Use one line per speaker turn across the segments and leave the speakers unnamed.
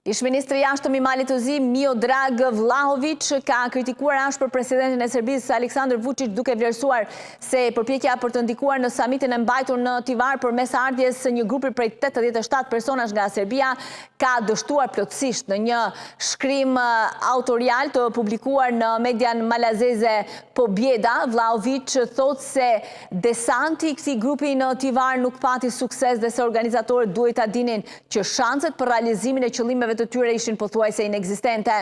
Ish-ministri i jashtëm i Malit të Zi, Miodrag Vlahović, ka kritikuar ashpër presidentin e Serbisë Aleksandar Vučić, duke vlerësuar se përpjekja për të ndikuar në samitin e mbajtur në Tivar përmes ardhjes së një grupi prej 87 personash nga Serbia ka dështuar plotësisht. Në një shkrim autorial të publikuar në median malazeze Pobjeda, Vlahović thot se desanti i këtij grupi në Tivar nuk pati sukses dhe se organizatorët duhet ta dinin që shanset për realizimin e qëllimeve të tyre ishin pothuajse inekzistente.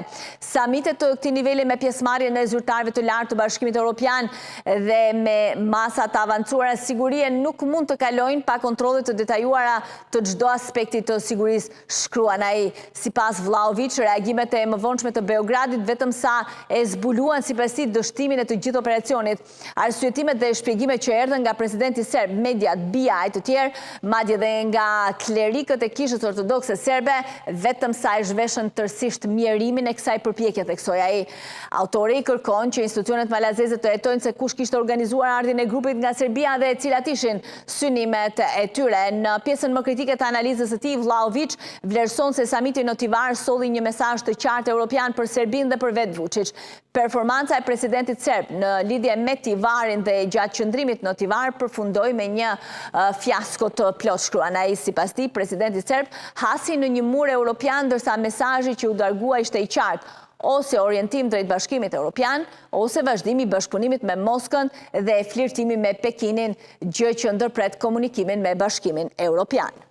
Samitet të këtij niveli me pjesëmarrjen e zyrtarëve të lartë të Bashkimit Evropian dhe me masa të avancuara sigurie nuk mund të kalojnë pa kontrolle të detajuara të çdo aspekti të sigurisë, shkruan ai. Sipas Vlahović, reagimet e mëvonshme të Beogradit vetëm sa e zbuluan sipas tij dështimin e të gjithë operacionit. Arsyetimet dhe shpjegimet që erdhën nga presidenti serb, mediat, BIA e të tjerë, madje edhe nga klerikët e Kishës Ortodokse serbe, vetëm sa e zhveshën tërësisht mjerimin e kësaj përpjekje, theksoi ai. Autori kërkon që institucionet malazeze të hetojnë se kush kishte organizuar ardhjen e grupit nga Serbia dhe cilat ishin synimet e tyre. Në pjesën më kritike të analizës së tij, Vlahović vlerëson se samiti në Tivar solli një mesazh të qartë evropian për Serbinë dhe për vetë Vučić. Performanca e presidentit serb në lidhje me Tivarin dhe gjatë qëndrimit në Tivar përfundoi me një fiasko të plot, shkruan ai. Sipas tij, presidenti serb hasi në një mur europian, ndërsa mesazhi që u dërgua ishte i qartë: ose orientim drejt Bashkimit Evropian, ose vazhdimi i bashkëpunimit me Moskën dhe flirtimi me Pekinin, gjë që ndërpret komunikimin me Bashkimin Evropian.